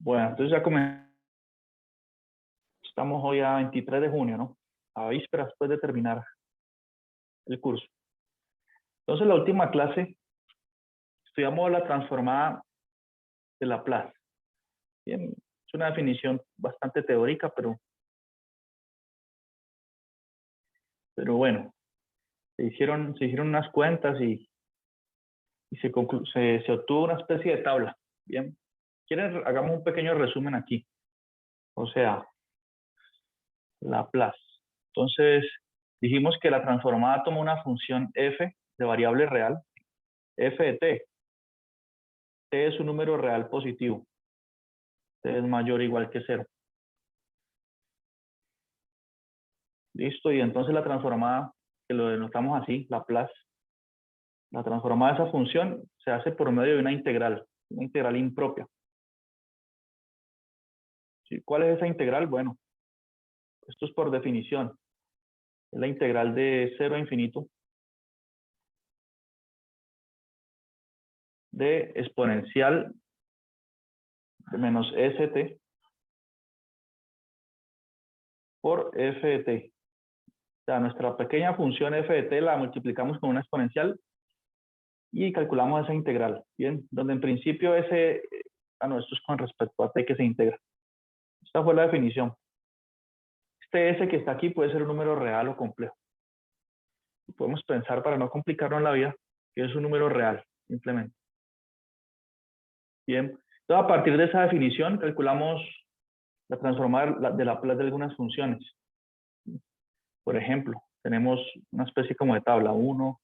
Bueno, entonces ya comenzamos. Estamos hoy a 23 de junio, ¿no? A vísperas después de terminar el curso. Entonces, la última clase estudiamos la transformada de Laplace. Bien, es una definición bastante teórica, pero bueno, se hicieron unas cuentas y se obtuvo una especie de tabla. Bien, ¿quieren? Hagamos un pequeño resumen aquí. O sea, Laplace. Entonces, dijimos que la transformada toma una función f de variable real, f de t. T es un número real positivo. T es mayor o igual que 0. Listo, y entonces la transformada, que lo denotamos así, Laplace, la transformada de esa función se hace por medio de una integral impropia. ¿Sí? ¿Cuál es esa integral? Bueno, esto es por definición. Es la integral de 0 a infinito de exponencial de menos st por f de t. O sea, nuestra pequeña función f de t la multiplicamos con una exponencial y calculamos esa integral. Bien, donde en principio ese, no, esto es con respecto a t que se integra. Esta fue la definición. Este s que está aquí puede ser un número real o complejo. Podemos pensar, para no complicarnos la vida, que es un número real, simplemente. Bien, entonces a partir de esa definición calculamos la transformada de Laplace de algunas funciones. Por ejemplo, tenemos una especie como de tabla: 1,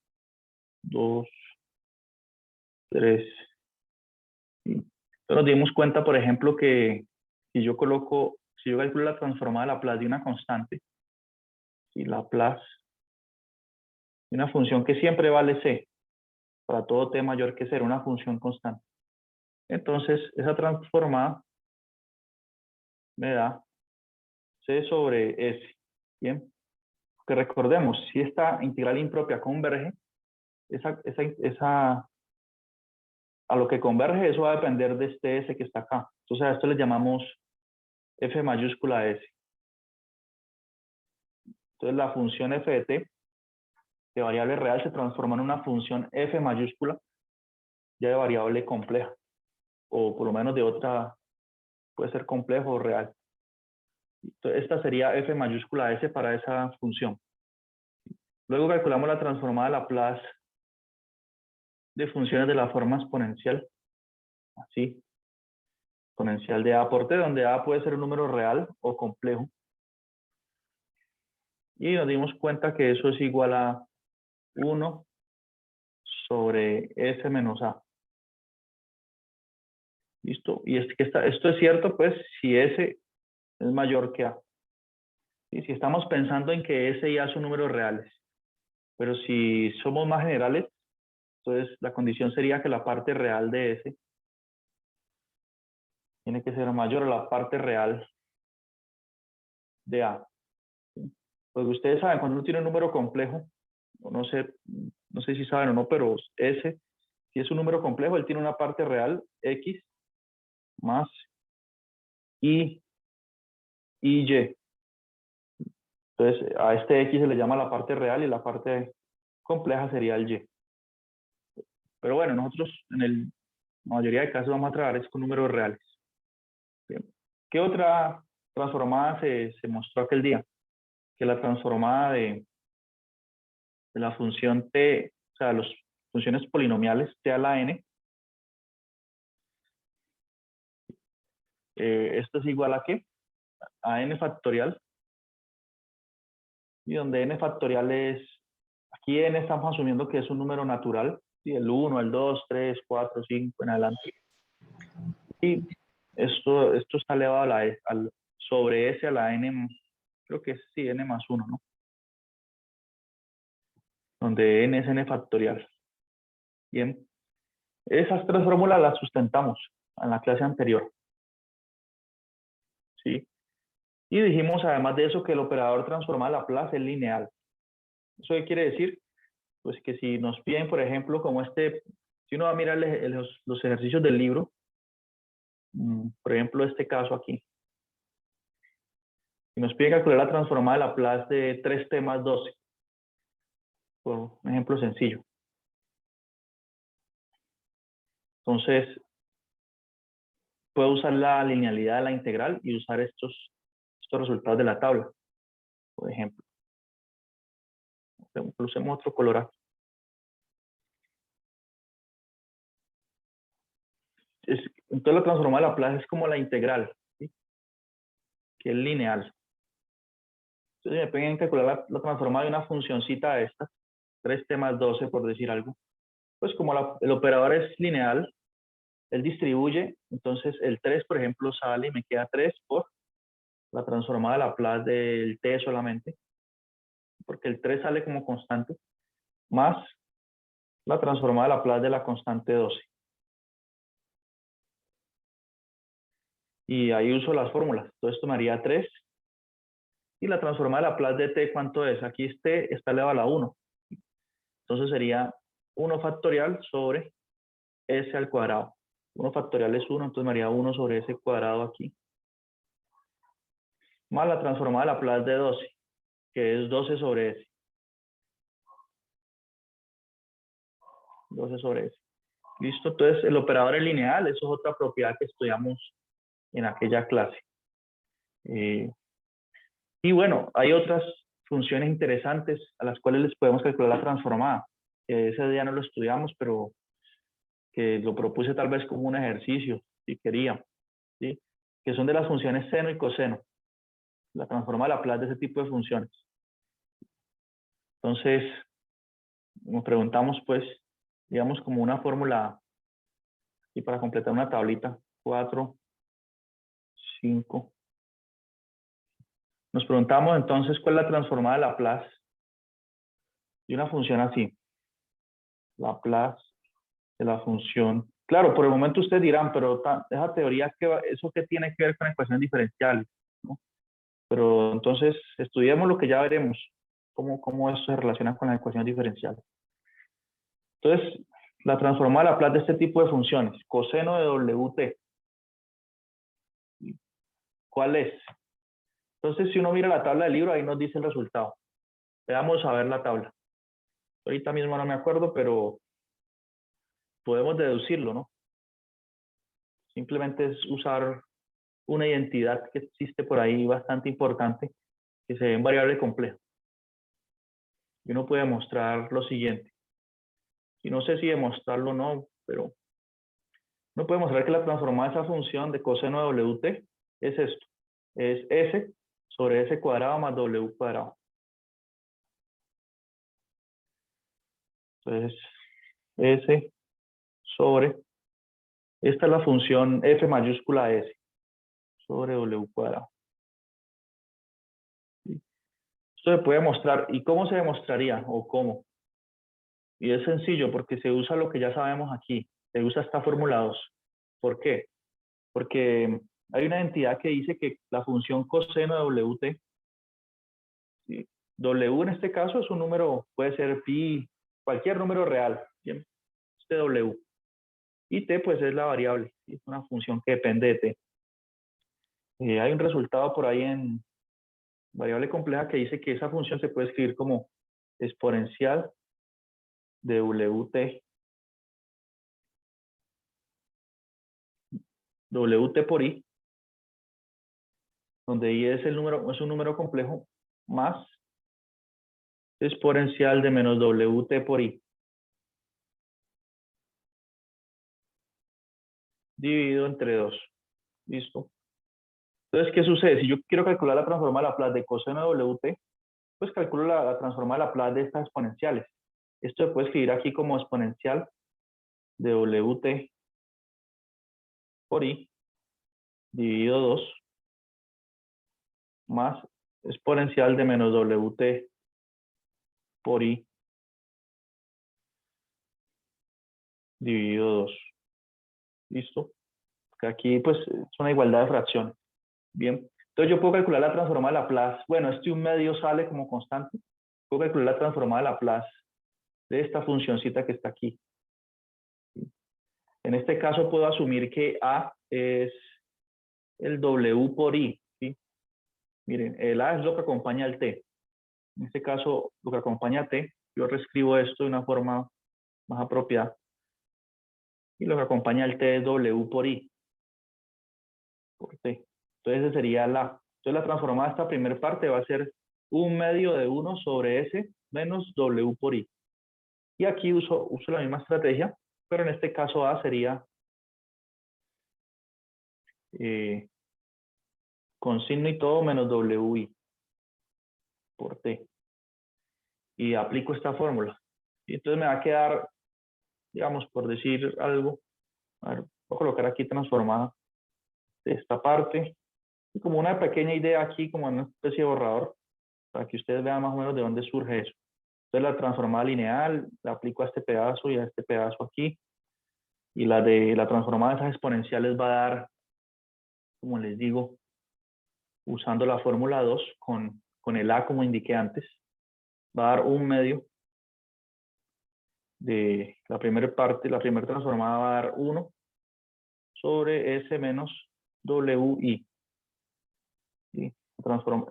2, 3. Entonces nos dimos cuenta, por ejemplo, que si yo calculo la transformada de Laplace de una constante, si Laplace de una función que siempre vale c, para todo t mayor que 0, una función constante. Entonces, esa transformada me da c sobre s. Bien, que recordemos, si esta integral impropia converge, a lo que converge, eso va a depender de este s que está acá. Entonces, a esto le llamamos f mayúscula s. Entonces, la función f de t de variable real se transforma en una función f mayúscula ya de variable compleja, o por lo menos de otra, puede ser complejo o real. Entonces, esta sería f mayúscula s para esa función. Luego calculamos la transformada de Laplace de funciones de la forma exponencial, así, exponencial de a por t, donde a puede ser un número real o complejo. Y nos dimos cuenta que eso es igual a 1 sobre s menos a. ¿Listo? Y esto es cierto, pues, si s es mayor que a. ¿Sí? Si estamos pensando en que s y a son números reales. Pero si somos más generales, entonces la condición sería que la parte real de s tiene que ser mayor a la parte real de a. ¿Sí? Pues ustedes saben, cuando uno tiene un número complejo, no sé si saben o no, pero s, si es un número complejo, él tiene una parte real, x, más y y. Entonces, a este x se le llama la parte real y la parte compleja sería el y. Pero bueno, nosotros en la mayoría de casos vamos a trabajar con números reales. Bien. ¿Qué otra transformada se mostró aquel día? Que la transformada de la función t, o sea, las funciones polinomiales t a la n, esto es igual a ¿qué? A n factorial. Y donde n factorial es, aquí n estamos asumiendo que es un número natural, ¿sí? El 1, el 2, 3, 4, 5 en adelante. Y esto está elevado a sobre s a la n, creo que es sí, n más 1, ¿no? Donde n es n factorial. Bien, esas tres fórmulas las sustentamos en la clase anterior. ¿Sí? Y dijimos además de eso que el operador transformado de Laplace es lineal. ¿Eso qué quiere decir? Pues que si nos piden, por ejemplo, como si uno va a mirar los ejercicios del libro, Por ejemplo, este caso aquí. Y nos pide calcular la transformada de Laplace de 3t más 12. Por un ejemplo sencillo. Entonces, puedo usar la linealidad de la integral y usar estos resultados de la tabla, por ejemplo. Usemos otro color aquí. Entonces, la transformada de Laplace es como la integral, ¿sí? Que es lineal. Entonces, me pueden calcular la transformada de una funcioncita de esta, 3t más 12, por decir algo. Pues como el operador es lineal, él distribuye, entonces el 3, por ejemplo, sale y me queda 3 por la transformada de Laplace del t solamente, porque el 3 sale como constante, más la transformada de Laplace de la constante 12. Y ahí uso las fórmulas. Entonces tomaría 3. Y la transformada de Laplace de t, ¿cuánto es? Aquí t está elevado a la 1. Entonces sería 1 factorial sobre s al cuadrado. 1 factorial es 1, entonces me haría 1 sobre s cuadrado aquí. Más la transformada de Laplace de 12, que es 12 sobre s. 12 sobre s. ¿Listo? Entonces el operador es lineal, eso es otra propiedad que estudiamos en aquella clase. Y bueno, hay otras funciones interesantes a las cuales les podemos calcular la transformada. Ese día no lo estudiamos, pero que lo propuse tal vez como un ejercicio, si quería, ¿sí? Que son de las funciones seno y coseno. La transformada de Laplace de ese tipo de funciones. Entonces, nos preguntamos, pues, digamos, como una fórmula, y para completar una tablita, 4, 5. Nos preguntamos entonces cuál es la transformada de Laplace de una función así. Laplace de la función. Claro, por el momento ustedes dirán, pero esa teoría, ¿eso qué tiene que ver con ecuaciones diferenciales? ¿No? Pero entonces, estudiemos lo que ya veremos, cómo eso se relaciona con las ecuaciones diferenciales. Entonces, la transformada de Laplace de este tipo de funciones, coseno de WT. ¿Cuál es? Entonces, si uno mira la tabla del libro, ahí nos dice el resultado. Vamos a ver la tabla. Ahorita mismo no me acuerdo, pero podemos deducirlo, ¿no? Simplemente es usar una identidad que existe por ahí bastante importante, que se ve en variable compleja. Y uno puede mostrar lo siguiente. Y no sé si demostrarlo o no, pero uno puede mostrar que la transformada de esa función de coseno de WT es esto. Es S sobre S cuadrado más W cuadrado. Entonces, S sobre, esta es la función F mayúscula S sobre W cuadrado. Esto se puede mostrar. ¿Y cómo se demostraría? ¿O cómo? Y es sencillo porque se usa lo que ya sabemos aquí. Se usa esta fórmula 2. ¿Por qué? Porque hay una entidad que dice que la función coseno de WT, ¿sí? W en este caso es un número, puede ser pi, cualquier número real, ¿bien? Este W. Y t pues es la variable, ¿sí? Es una función que depende de t. Hay un resultado por ahí en variable compleja que dice que esa función se puede escribir como exponencial de WT. WT por i, donde i es un número complejo, más exponencial de menos WT por i, dividido entre 2. ¿Listo? Entonces, ¿qué sucede? Si yo quiero calcular la transformada de Laplace de coseno de WT, pues calculo la transformada de Laplace de estas exponenciales. Esto se puede escribir aquí como exponencial de WT por i, dividido 2, más exponencial de menos WT por i, dividido 2. ¿Listo? Porque aquí, pues, es una igualdad de fracciones. Bien. Entonces, yo puedo calcular la transformada de Laplace. Bueno, un medio sale como constante. Puedo calcular la transformada de Laplace de esta funcioncita que está aquí. En este caso puedo asumir que A es el W por I, ¿sí? Miren, el A es lo que acompaña al T. En este caso, lo que acompaña a T, yo reescribo esto de una forma más apropiada. Y lo que acompaña al T es W por I, por T. Entonces ese sería la. Entonces la transformada de esta primera parte va a ser 1/2 de 1 sobre S menos W por I. Y aquí uso la misma estrategia, pero en este caso A sería con signo y todo menos WI por T. Y aplico esta fórmula. Y entonces me va a quedar, digamos, por decir algo, a ver, voy a colocar aquí transformada de esta parte. Y como una pequeña idea aquí, como una especie de borrador, para que ustedes vean más o menos de dónde surge eso. Entonces la transformada lineal, la aplico a este pedazo y a este pedazo aquí. Y la de la transformada de esas exponenciales va a dar, como les digo, usando la fórmula 2 con el A como indiqué antes, va a dar 1/2 de la primera parte, la primera transformada va a dar 1 sobre S menos WI. ¿Sí?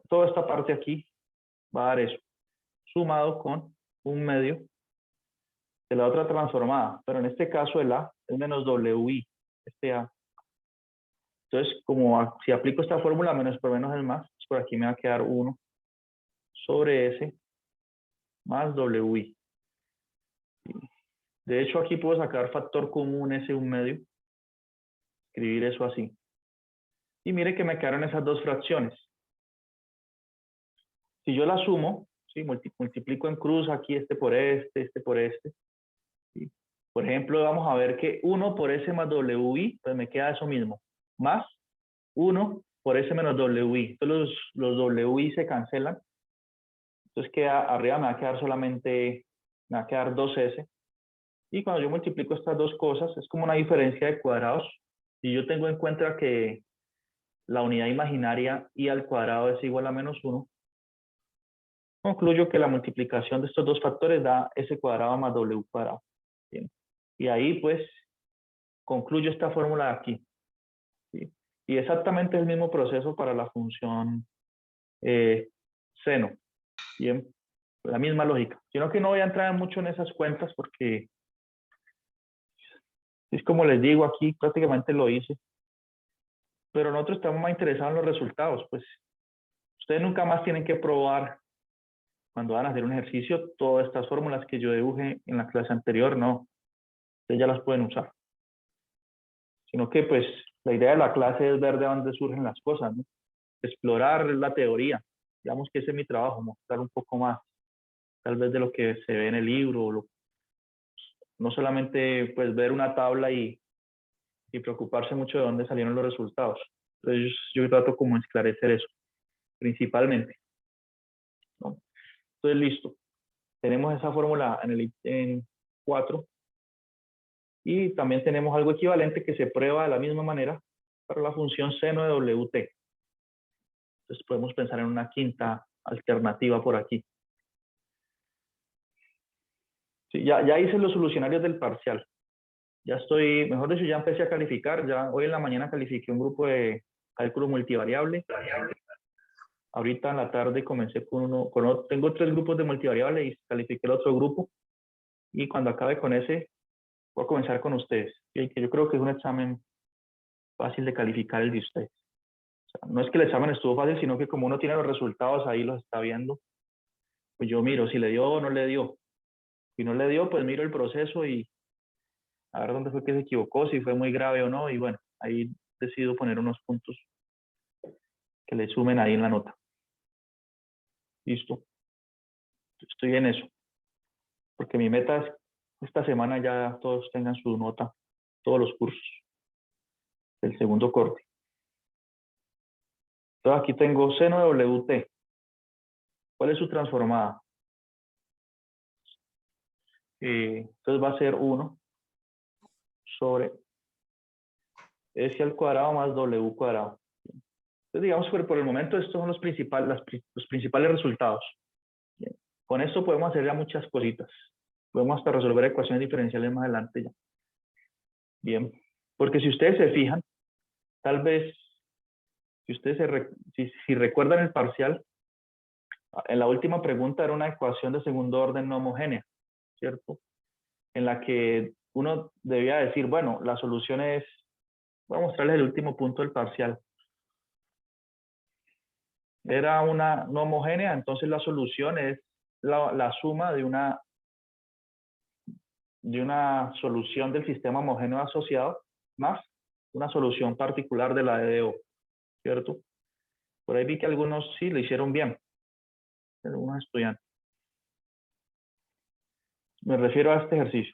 Toda esta parte aquí va a dar eso, sumado con 1/2 de la otra transformada, pero en este caso el A es menos WI, este A. Entonces, como si aplico esta fórmula, menos por menos es más, por aquí me va a quedar 1 sobre S más WI. De hecho, aquí puedo sacar factor común S 1/2, escribir eso así. Y mire que me quedaron esas dos fracciones. Si yo la sumo, ¿sí? Multiplico en cruz aquí este por este. ¿Sí? Por ejemplo, vamos a ver que 1 por S más WI, pues me queda eso mismo, más 1 por S menos WI. Entonces los WI se cancelan. Entonces queda, arriba me va a quedar solamente, me va a quedar 2S. Y cuando yo multiplico estas dos cosas, es como una diferencia de cuadrados. Y yo tengo en cuenta que la unidad imaginaria I al cuadrado es igual a menos 1, concluyo que la multiplicación de estos dos factores da S cuadrado más W cuadrado. Bien. Y ahí pues concluyo esta fórmula de aquí. ¿Sí? Y exactamente el mismo proceso para la función seno. Bien, la misma lógica. Sino que no voy a entrar mucho en esas cuentas porque es como les digo aquí, prácticamente lo hice. Pero nosotros estamos más interesados en los resultados. Pues ustedes nunca más tienen que probar cuando van a hacer un ejercicio todas estas fórmulas que yo dibujé en la clase anterior, no. Ustedes ya las pueden usar. Sino que pues la idea de la clase es ver de dónde surgen las cosas, ¿no? Explorar la teoría. Digamos que ese es mi trabajo, mostrar un poco más, tal vez de lo que se ve en el libro, no solamente pues ver una tabla y preocuparse mucho de dónde salieron los resultados. Entonces yo trato como esclarecer eso, principalmente, ¿no? Entonces listo, tenemos esa fórmula en 4 y también tenemos algo equivalente que se prueba de la misma manera para la función seno de WT. Entonces podemos pensar en una quinta alternativa por aquí. Sí, ya hice los solucionarios del parcial. Ya estoy, mejor dicho, ya empecé a calificar. Ya hoy en la mañana califiqué un grupo de cálculo multivariable. Ahorita en la tarde comencé con tengo 3 grupos de multivariable y califiqué el otro grupo. Y cuando acabe con ese, voy a comenzar con ustedes. Y que yo creo que es un examen fácil de calificar el de ustedes. O sea, no es que el examen estuvo fácil, sino que como uno tiene los resultados ahí, los está viendo, pues yo miro si le dio o no le dio. Si no le dio, pues miro el proceso y a ver dónde fue que se equivocó, si fue muy grave o no. Y bueno, ahí decido poner unos puntos que le sumen ahí en la nota. Listo. Estoy en eso. Porque mi meta es esta semana ya todos tengan su nota, todos los cursos del segundo corte. Entonces aquí tengo seno de WT. ¿Cuál es su transformada? Entonces va a ser 1 sobre S al cuadrado más W cuadrado. Entonces digamos que por el momento estos son los principales resultados. Bien. Con esto podemos hacer ya muchas cositas. Podemos hasta resolver ecuaciones diferenciales más adelante ya. Bien, porque si ustedes se fijan, tal vez, si ustedes si recuerdan el parcial, en la última pregunta era una ecuación de segundo orden no homogénea, ¿cierto? En la que uno debía decir, bueno, la solución es, voy a mostrarles el último punto del parcial. Era una no homogénea, entonces la solución es la suma de una solución del sistema homogéneo asociado más una solución particular de la EDO, ¿cierto? Por ahí vi que algunos sí lo hicieron bien, algunos estudiantes. Me refiero a este ejercicio.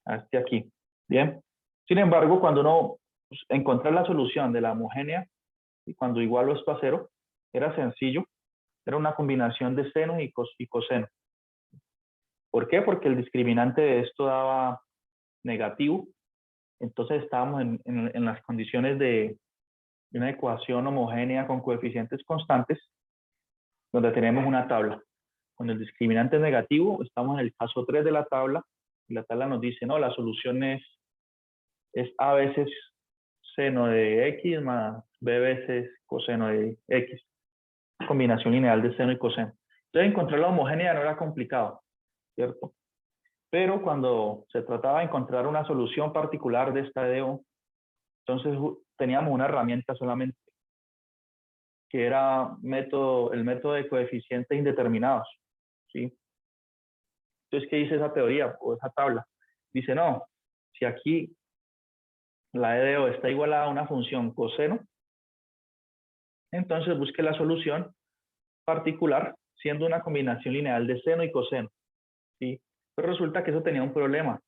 A este aquí. Bien. Sin embargo, cuando uno encuentra la solución de la homogénea, y cuando igualo esto a cero, era sencillo. Era una combinación de seno y coseno. ¿Por qué? Porque el discriminante de esto daba negativo. Entonces estábamos en las condiciones de una ecuación homogénea con coeficientes constantes, donde tenemos una tabla. Cuando el discriminante es negativo, estamos en el caso 3 de la tabla, y la tabla nos dice, no, la solución es a veces seno de x más b veces coseno de x. Combinación lineal de seno y coseno. Entonces encontrar la homogénea no era complicado, ¿cierto? Pero cuando se trataba de encontrar una solución particular de esta EDO, entonces teníamos una herramienta solamente, que era el método de coeficientes indeterminados, ¿sí? Entonces, ¿qué dice esa teoría o esa tabla? Dice, no, si aquí la EDO está igualada a una función coseno, entonces busque la solución particular siendo una combinación lineal de seno y coseno, ¿sí? Pero resulta que eso tenía un problema,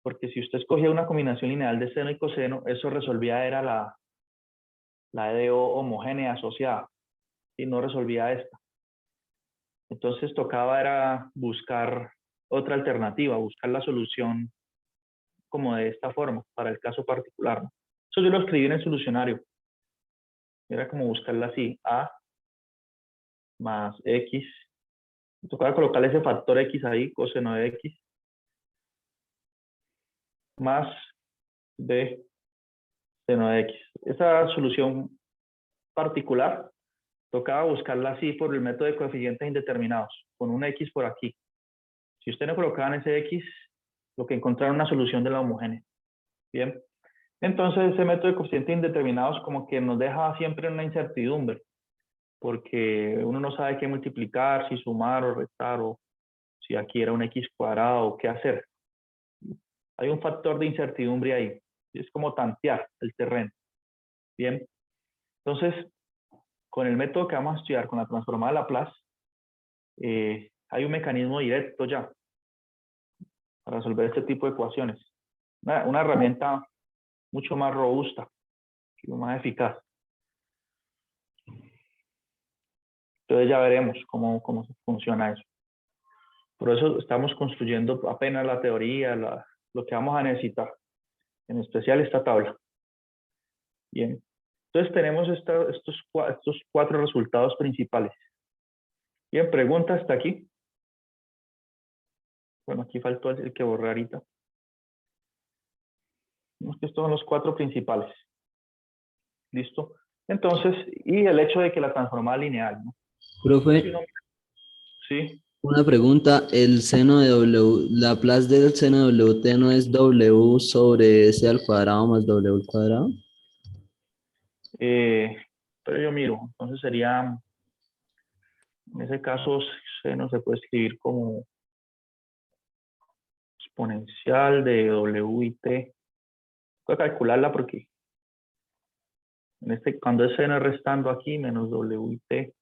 porque si usted escogía una combinación lineal de seno y coseno, eso resolvía era la EDO homogénea asociada, y no resolvía esta. Entonces tocaba era buscar otra alternativa, buscar la solución como de esta forma, para el caso particular, ¿no? Eso yo lo escribí en el solucionario. Era como buscarla así, A más X. Me tocaba colocarle ese factor X ahí, coseno de X, más B seno de X. Esa solución particular tocaba buscarla así por el método de coeficientes indeterminados, con un X por aquí. Si usted no colocaba ese X, lo que encontraron una solución de la homogénea. Bien. Entonces, ese método de coeficientes indeterminados como que nos deja siempre una incertidumbre, porque uno no sabe qué multiplicar, si sumar o restar, o si aquí era un X cuadrado, o qué hacer. Hay un factor de incertidumbre ahí. Es como tantear el terreno. Bien. Entonces, con el método que vamos a estudiar, con la transformada de Laplace, hay un mecanismo directo ya para resolver este tipo de ecuaciones. Una herramienta mucho más robusta, más eficaz. Entonces ya veremos cómo funciona eso. Por eso estamos construyendo apenas la teoría, lo que vamos a necesitar, en especial esta tabla. Bien. Entonces tenemos estos cuatro resultados principales. Bien, pregunta hasta aquí. Bueno, aquí faltó el que borré ahorita. Estos son los cuatro principales. ¿Listo? Entonces, y el hecho de que la transformada lineal, ¿no? Profe, Sí. una pregunta, el seno de W, Laplace del seno de WT no es W sobre S al cuadrado más W al cuadrado. Pero yo miro, entonces sería, en ese caso, seno se puede escribir como exponencial de W y T. Voy a calcularla porque cuando es seno restando aquí, menos W y T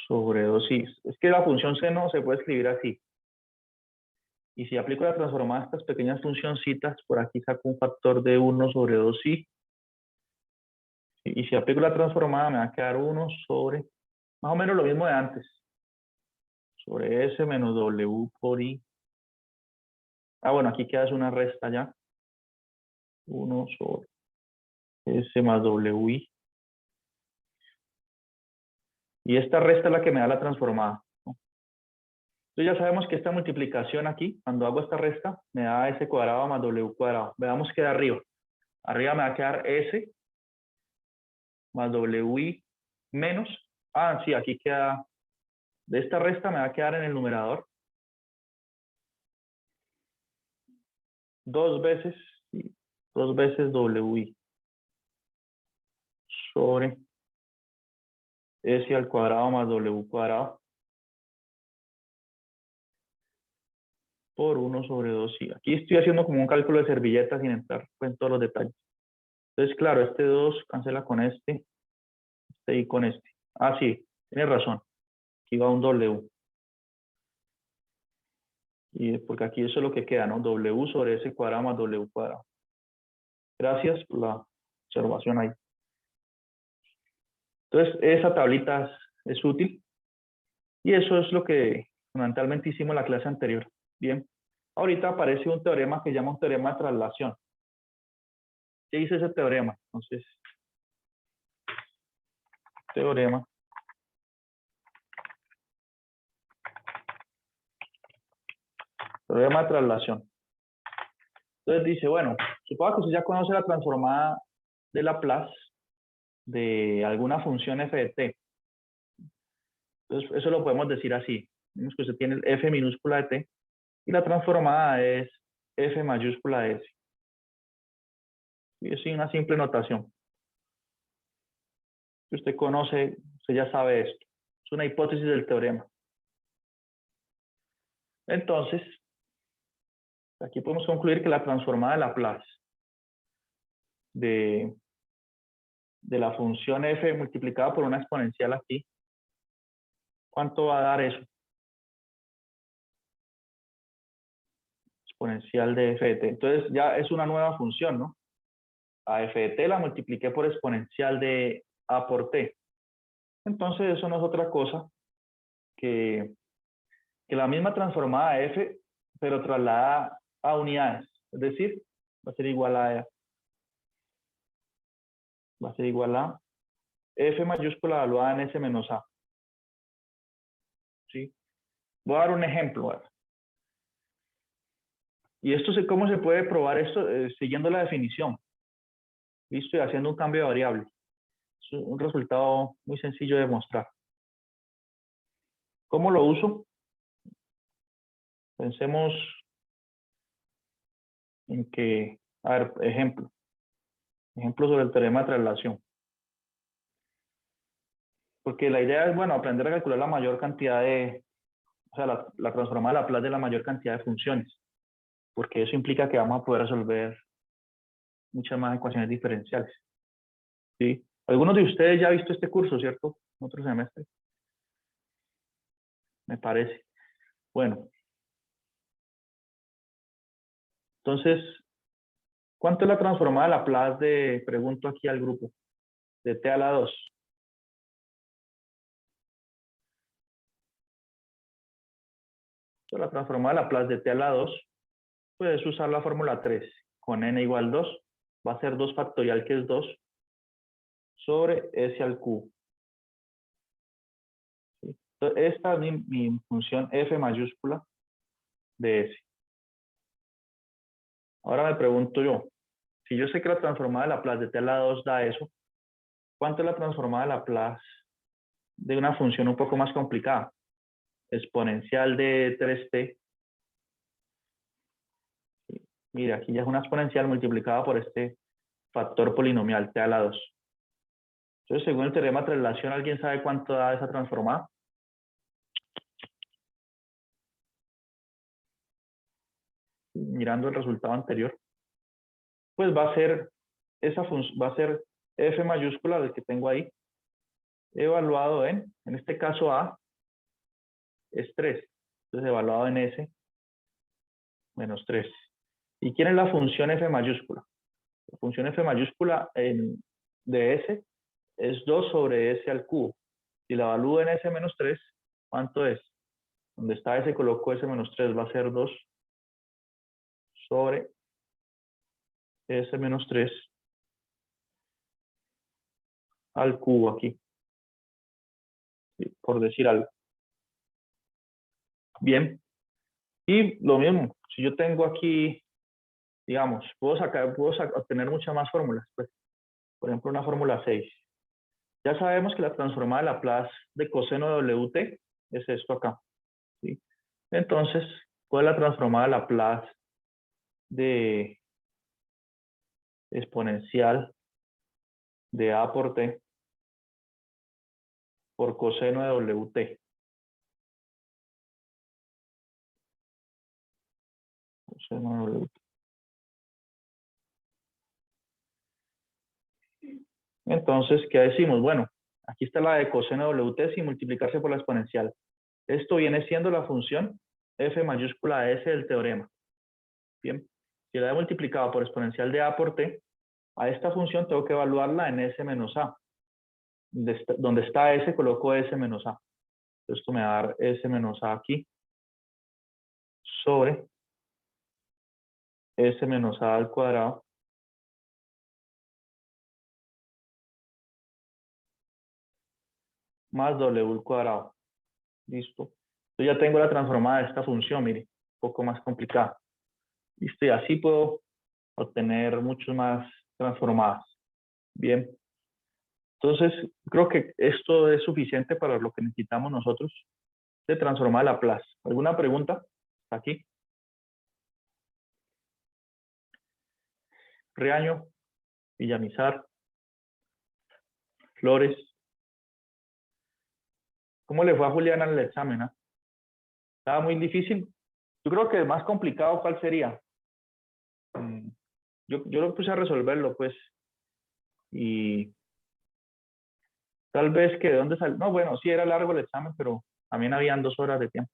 sobre 2i. Es que la función seno se puede escribir así. Y si aplico la transformada a estas pequeñas funcioncitas, por aquí saco un factor de 1 sobre 2i. Y si aplico la transformada, me va a quedar 1 sobre, más o menos lo mismo de antes, sobre S menos W por I. Ah, bueno, aquí queda una resta ya. 1 sobre S más WI. Y esta resta es la que me da la transformada, ¿no? Entonces ya sabemos que esta multiplicación aquí, cuando hago esta resta, me da S cuadrado más W cuadrado. Veamos qué da arriba. Arriba me va a quedar S más WI menos. Ah, sí, aquí queda. De esta resta me va a quedar en el numerador 2 veces WI sobre S al cuadrado más W cuadrado por 1 sobre 2i. Aquí estoy haciendo como un cálculo de servilleta sin entrar en todos los detalles. Entonces, claro, este 2 cancela con este y con este. Ah, sí, tienes razón. Aquí va un W. Y porque aquí eso es lo que queda, ¿no? W sobre S cuadrado más W cuadrado. Gracias por la observación ahí. Entonces, esa tablita es útil. Y eso es lo que fundamentalmente hicimos en la clase anterior. Bien. Ahorita aparece un teorema que se llama un teorema de traslación. ¿Qué dice ese teorema? Entonces, teorema de traslación. Entonces dice, bueno, supongo que usted ya conoce la transformada de Laplace de alguna función f de t. Entonces, eso lo podemos decir así. Vemos que usted tiene el f minúscula de t y la transformada es f mayúscula de s. Y es una simple notación. Si usted conoce, usted ya sabe esto. Es una hipótesis del teorema. Entonces, aquí podemos concluir que la transformada de Laplace de la función f multiplicada por una exponencial aquí, ¿cuánto va a dar eso? Exponencial de f de t. Entonces ya es una nueva función, ¿no? A f de t la multipliqué por exponencial de a por t. Entonces eso no es otra cosa que la misma transformada de f, pero trasladada a unidades. Es decir, va a ser igual a f mayúscula evaluada en s menos a. ¿Sí? Voy a dar un ejemplo. ¿Verdad? Y esto ¿cómo se puede probar esto? Siguiendo la definición. ¿Listo? Y haciendo un cambio de variable. Es un resultado muy sencillo de mostrar. ¿Cómo lo uso? Pensemos en que, a ver, ejemplo sobre el teorema de traslación. Porque la idea es, bueno, aprender a calcular la mayor cantidad de, o sea, la transformada de Laplace de la mayor cantidad de funciones. Porque eso implica que vamos a poder resolver muchas más ecuaciones diferenciales. ¿Sí? Algunos de ustedes ya han visto este curso, ¿cierto? En otro semestre. Me parece. Bueno. Entonces, ¿cuánto es la transformada de Laplace de, pregunto aquí al grupo, de t a la 2? La transformada de Laplace de t a la 2, puedes usar la fórmula 3. Con n igual 2, va a ser 2 factorial, que es 2, sobre s al cubo. ¿Sí? Entonces, esta es mi función f mayúscula de s. Ahora me pregunto yo, si yo sé que la transformada de Laplace de t a la 2 da eso, ¿cuánto es la transformada de Laplace de una función un poco más complicada? Exponencial de 3t. Mira, aquí ya es una exponencial multiplicada por este factor polinomial t a la 2. Entonces, según el teorema de traslación, ¿alguien sabe cuánto da esa transformada? Mirando el resultado anterior, pues va a ser f mayúscula del que tengo ahí, evaluado en este caso a es 3, entonces evaluado en s menos 3. ¿Y quién es la función f mayúscula? La función f mayúscula de s es 2 sobre s al cubo. Si la evalúo en s menos 3, ¿cuánto es? Donde está s coloco s menos 3, va a ser 2 sobre s menos 3 al cubo aquí. ¿sí? Por decir algo. Bien, y lo mismo, si yo tengo aquí, digamos, obtener muchas más fórmulas, pues, por ejemplo, una fórmula 6. Ya sabemos que la transformada de Laplace de coseno de WT es esto acá, ¿sí? Entonces, ¿cuál es la transformada de Laplace de exponencial de A por T por coseno de WT? Coseno de WT. Entonces, ¿qué decimos? Bueno, aquí está la de coseno de WT sin multiplicarse por la exponencial. Esto viene siendo la función f mayúscula S del teorema. Bien, si la he multiplicado por exponencial de A por T, a esta función tengo que evaluarla en S menos A. Donde está S, coloco S menos A. Esto me va a dar S menos A aquí sobre S menos A al cuadrado más W al cuadrado. Listo. Yo ya tengo la transformada de esta función, mire, un poco más complicada. Listo, y así puedo obtener muchos más transformadas. Bien. Entonces, creo que esto es suficiente para lo que necesitamos nosotros de transformar Laplace. ¿Alguna pregunta? Aquí. Riaño, Villamizar, Flores. ¿Cómo le fue a Juliana en el examen? Estaba muy difícil. Yo creo que el más complicado, ¿cuál sería? Yo lo puse a resolverlo, pues. Y tal vez que de dónde salió. No, bueno, sí era largo el examen, pero también habían 2 horas de tiempo.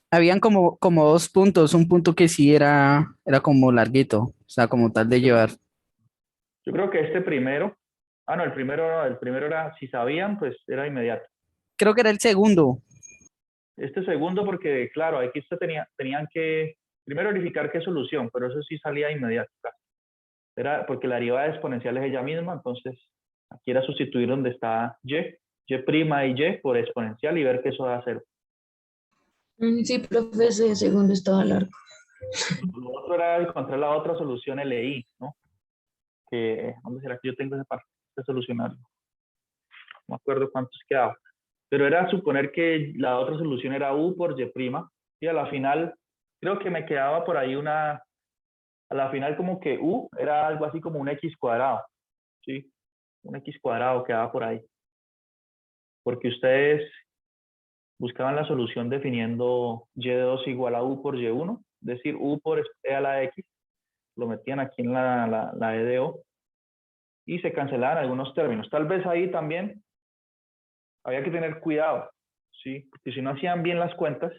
Habían como dos puntos, un punto que sí era como larguito, o sea, como tal de llevar. Yo creo que este primero, no, el primero era, si sabían, pues era inmediato. Creo que era el segundo. Este segundo, porque claro, aquí tenían que primero verificar qué solución, pero eso sí salía inmediato. Era porque la derivada exponencial es ella misma, entonces aquí era sustituir donde está y' y y por exponencial y ver que eso da 0. Sí, profe, ese segundo estaba largo. Lo otro era encontrar la otra solución LI, ¿no? ¿Dónde será que yo tengo esa parte de solucionarlo? No me acuerdo cuántos quedaba. Pero era suponer que la otra solución era U por Y', y a la final creo que me quedaba por ahí a la final como que U era algo así como un X cuadrado, ¿sí? Un X cuadrado quedaba por ahí. Porque ustedes buscaban la solución definiendo Y2 igual a U por Y1, es decir, U por E a la X, lo metían aquí en la EDO y se cancelaban algunos términos. Tal vez ahí también había que tener cuidado, ¿sí? Porque si no hacían bien las cuentas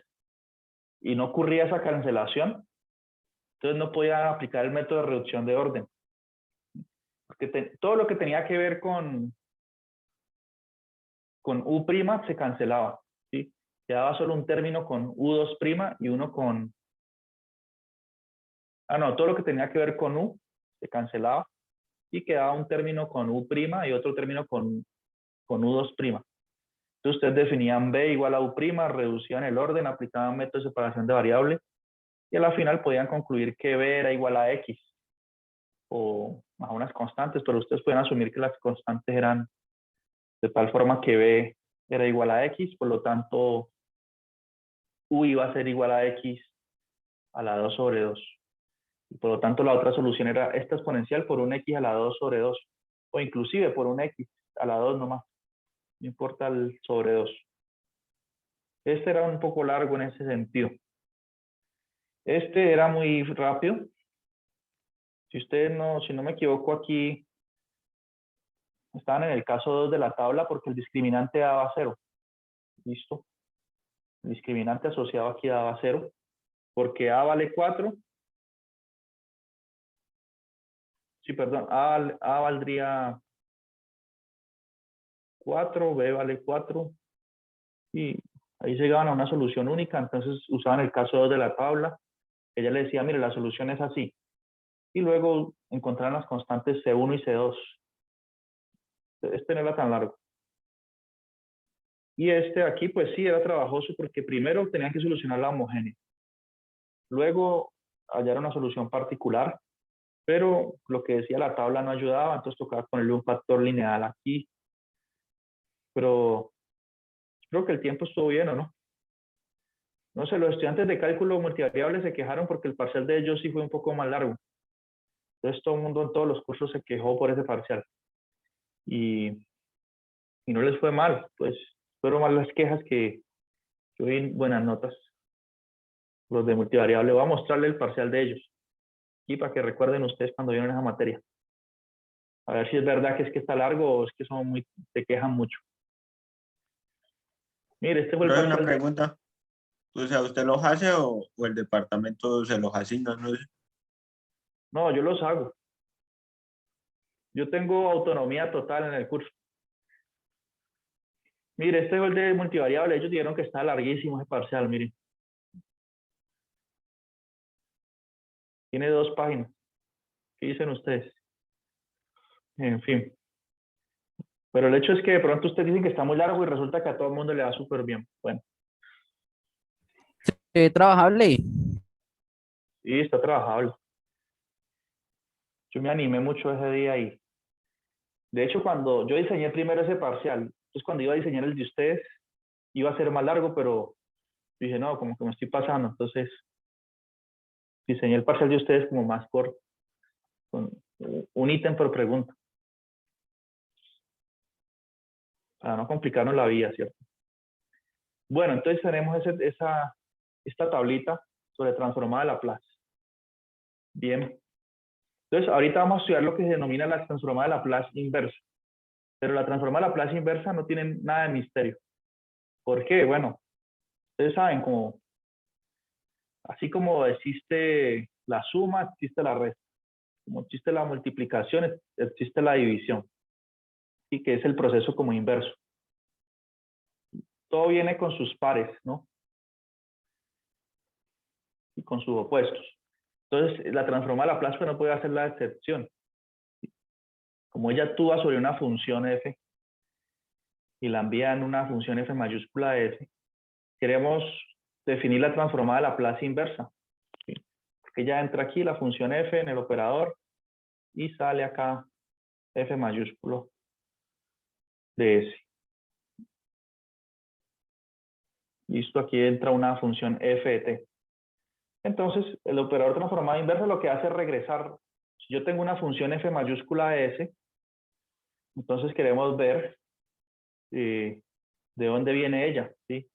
y no ocurría esa cancelación, entonces no podían aplicar el método de reducción de orden. Porque todo lo que tenía que ver con U' se cancelaba, ¿sí? Quedaba solo un término con U2' y uno con... no, todo lo que tenía que ver con U se cancelaba y quedaba un término con U' y otro término con U2'. Entonces ustedes definían B igual a U', reducían el orden, aplicaban método de separación de variables y a la final podían concluir que B era igual a X o a unas constantes, pero ustedes pueden asumir que las constantes eran de tal forma que B era igual a X, por lo tanto U iba a ser igual a X a la 2 sobre 2. Y por lo tanto la otra solución era esta exponencial por un X a la 2 sobre 2, o inclusive por un X a la 2 nomás, no importa el sobre 2. Este era un poco largo en ese sentido. Este era muy rápido. Si no me equivoco aquí, estaban en el caso 2 de la tabla porque el discriminante daba 0. Listo. El discriminante asociado aquí daba 0. Porque A vale 4. Sí, perdón. A valdría 4, B vale 4. Y ahí llegaban a una solución única. Entonces usaban el caso 2 de la tabla. Ella le decía, mire, la solución es así. Y luego encontraron las constantes C1 y C2. Este no era tan largo. Y este de aquí, pues sí, era trabajoso porque primero tenían que solucionar la homogénea. Luego hallaron una solución particular, pero lo que decía la tabla no ayudaba, entonces tocaba ponerle un factor lineal aquí. Pero creo que el tiempo estuvo bien, ¿o no? No sé, los estudiantes de cálculo multivariable se quejaron porque el parcial de ellos sí fue un poco más largo. Entonces todo el mundo en todos los cursos se quejó por ese parcial. Y, y no les fue mal, pues fueron más las quejas que hoy buenas notas. Los de multivariable, voy a mostrarle el parcial de ellos. Y para que recuerden ustedes cuando vieron esa materia. A ver si es verdad que es que está largo o es que son muy, se quejan mucho. Mire, este fue el Pero hay una parcial de... pregunta. O sea, ¿usted los hace o el departamento se los asigna? No sé. No, yo los hago. Yo tengo autonomía total en el curso. Mire, este fue el de multivariable. Ellos dijeron que está larguísimo ese parcial, miren. Tiene 2 páginas. ¿Qué dicen ustedes? En fin. Pero el hecho es que de pronto ustedes dicen que está muy largo y resulta que a todo el mundo le va súper bien. Bueno, Trabajable. sí, está trabajable. Yo me animé mucho ese día y, de hecho, cuando yo diseñé primero ese parcial, entonces cuando iba a diseñar el de ustedes, iba a ser más largo, pero dije, no, como que me estoy pasando. Entonces, diseñé el parcial de ustedes como más corto, con un ítem por pregunta, para no complicarnos la vida, ¿cierto? Bueno, entonces tenemos esta tablita sobre transformada de Laplace. Bien. Entonces, ahorita vamos a estudiar lo que se denomina la transformada de Laplace inversa. Pero la transformada de Laplace inversa no tiene nada de misterio. ¿Por qué? Bueno, ustedes saben, como, así como existe la suma, existe la resta. Como existe la multiplicación, existe la división. Y que es el proceso como inverso. Todo viene con sus pares, ¿no? Y con sus opuestos. Entonces, la transformada de Laplace no puede hacer la excepción. Como ella actúa sobre una función f y la envía en una función f mayúscula f, queremos definir la transformada de Laplace inversa. ¿Sí? Porque ya entra aquí la función f en el operador y sale acá f mayúsculo de s. Listo, aquí entra una función f de t. Entonces, el operador transformada inversa lo que hace es regresar. Si yo tengo una función f mayúscula de s, entonces queremos ver de dónde viene ella, ¿sí?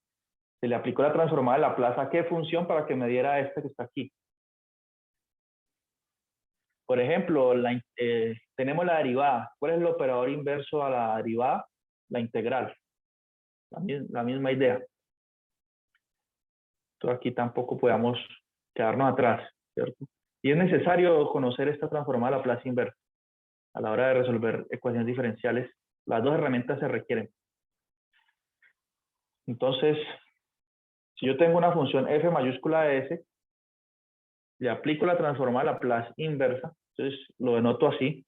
Se le aplicó la transformada de Laplace a qué función para que me diera esta que está aquí. Por ejemplo, tenemos la derivada. ¿Cuál es el operador inverso a la derivada? La integral. La misma idea. Entonces aquí tampoco podemos quedarnos atrás, ¿cierto? Y es necesario conocer esta transformada de Laplace inversa a la hora de resolver ecuaciones diferenciales. Las dos herramientas se requieren. Entonces, si yo tengo una función f mayúscula de s, le aplico la transformada de Laplace inversa, entonces lo denoto así,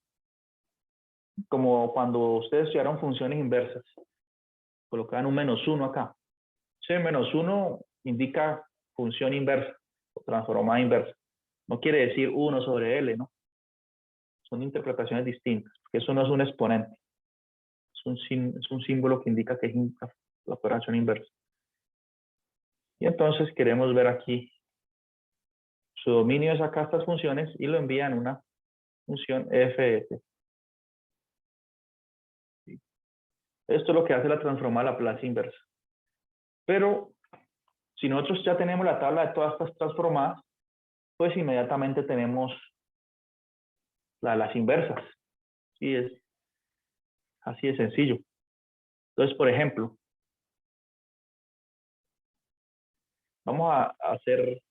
como cuando ustedes estudiaron funciones inversas, colocaban un -1 acá. Ese -1 indica función inversa o transformada inversa. No quiere decir 1 sobre L, ¿no? Son interpretaciones distintas, porque eso no es un exponente. Es un símbolo que indica que es la operación inversa. Y entonces queremos ver aquí su dominio es acá estas funciones y lo envía en una función f de t. Esto es lo que hace la transformada de Laplace inversa. Pero si nosotros ya tenemos la tabla de todas estas transformadas, pues inmediatamente tenemos las inversas. Sí, es así de sencillo. Entonces, por ejemplo, vamos a hacer,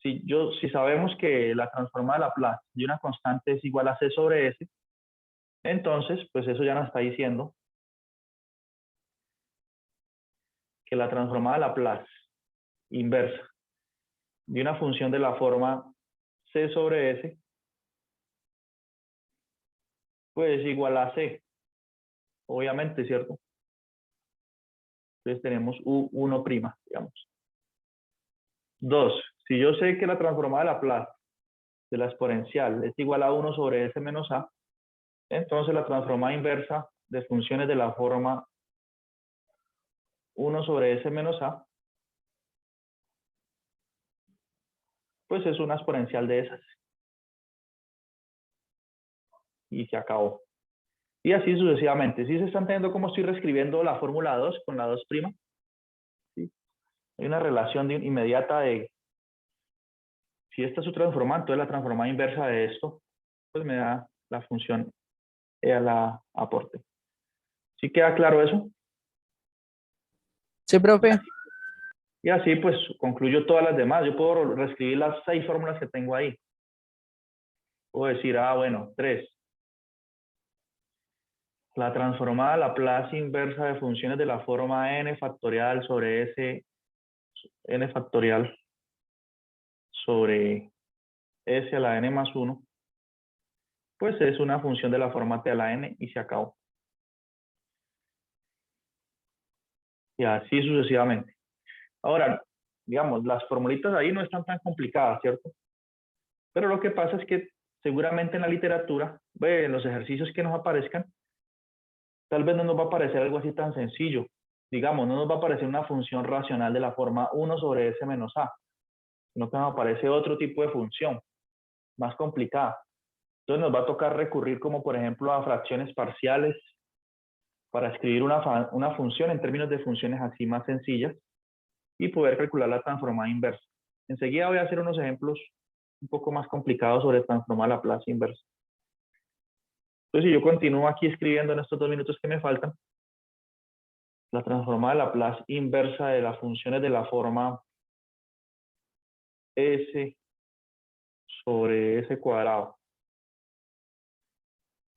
si sabemos que la transformada de Laplace de una constante es igual a c sobre s, entonces, pues eso ya nos está diciendo que la transformada de Laplace inversa de una función de la forma c sobre s, pues es igual a c, obviamente, ¿cierto? Entonces tenemos U1', digamos. 2. Si yo sé que la transformada de Laplace de la exponencial es igual a 1 sobre S menos A, entonces la transformada inversa de funciones de la forma 1 sobre S menos A, pues es una exponencial de esas. Y se acabó. Y así sucesivamente. ¿Sí se están entendiendo cómo estoy reescribiendo la fórmula 2 con la 2'? ¿Sí? Hay una relación inmediata de, si esta es su transformada, entonces la transformada inversa de esto, pues me da la función a la aporte. ¿Sí queda claro eso? Sí, profe. Y así pues concluyo todas las demás. Yo puedo reescribir las 6 fórmulas que tengo ahí. Puedo decir, bueno, 3. La transformada Laplace inversa de funciones de la forma n factorial sobre s, n factorial sobre s a la n más 1, pues es una función de la forma t a la n y se acabó. Y así sucesivamente. Ahora, digamos, las formulitas ahí no están tan complicadas, ¿cierto? Pero lo que pasa es que seguramente en la literatura, en los ejercicios que nos aparezcan, tal vez no nos va a aparecer algo así tan sencillo. Digamos, no nos va a aparecer una función racional de la forma 1 sobre s menos a, sino que nos aparece otro tipo de función, más complicada. Entonces nos va a tocar recurrir como por ejemplo a fracciones parciales para escribir una función en términos de funciones así más sencillas y poder calcular la transformada inversa. Enseguida voy a hacer unos ejemplos un poco más complicados sobre transformar Laplace inversa. Entonces, si yo continúo aquí escribiendo en estos 2 minutos que me faltan, la transformada Laplace inversa de las funciones de la forma s sobre s cuadrado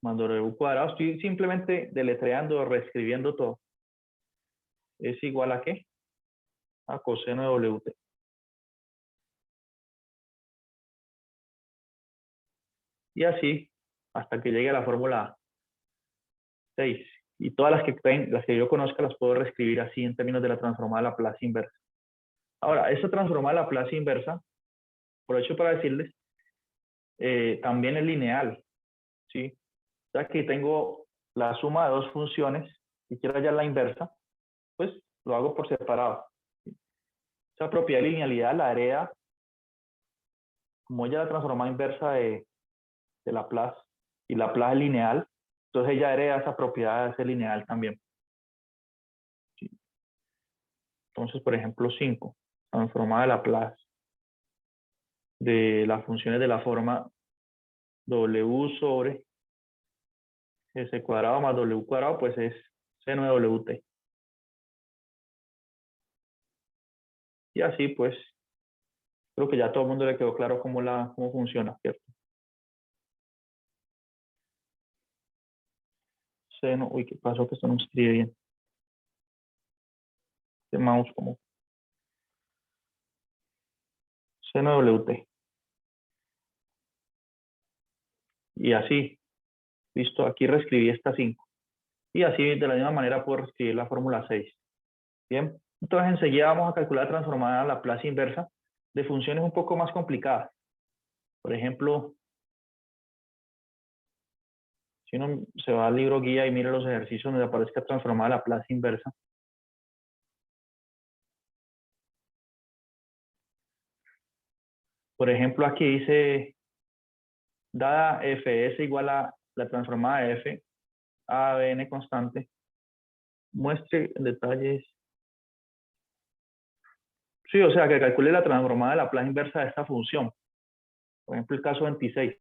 más w cuadrado, estoy simplemente deletreando, reescribiendo todo, es igual a ¿qué? A coseno de wt. Y así hasta que llegue a la fórmula 6. Y todas las que yo conozca las puedo reescribir así en términos de la transformada Laplace inversa. Ahora, esta transformada Laplace inversa, aprovecho para decirles, también es lineal, ¿sí? O sea, que tengo la suma de 2 funciones y quiero hallar la inversa, pues lo hago por separado. Esa propiedad de linealidad la hereda, como ella es la transformada inversa de Laplace, y Laplace es lineal, entonces ella hereda esa propiedad de ser lineal también. ¿Sí? Entonces, por ejemplo, 5, transformada de Laplace de las funciones de la forma w sobre s cuadrado más w cuadrado, pues es seno de wt. Y así, pues, creo que ya a todo el mundo le quedó claro cómo funciona, ¿cierto? Seno, uy, ¿qué pasó? Que esto no escribe bien. Este mouse como seno de wt. Y así, listo, aquí reescribí esta 5. Y así, de la misma manera, puedo reescribir la fórmula 6. Bien, entonces enseguida vamos a calcular transformada Laplace inversa de funciones un poco más complicadas. Por ejemplo, si uno se va al libro guía y mira los ejercicios donde aparezca transformada Laplace inversa, por ejemplo, aquí dice, dada fs igual a la transformada de f a de n constante, muestre en detalles. Sí, o sea, que calcule la transformada de Laplace inversa de esta función. Por ejemplo, el caso 26.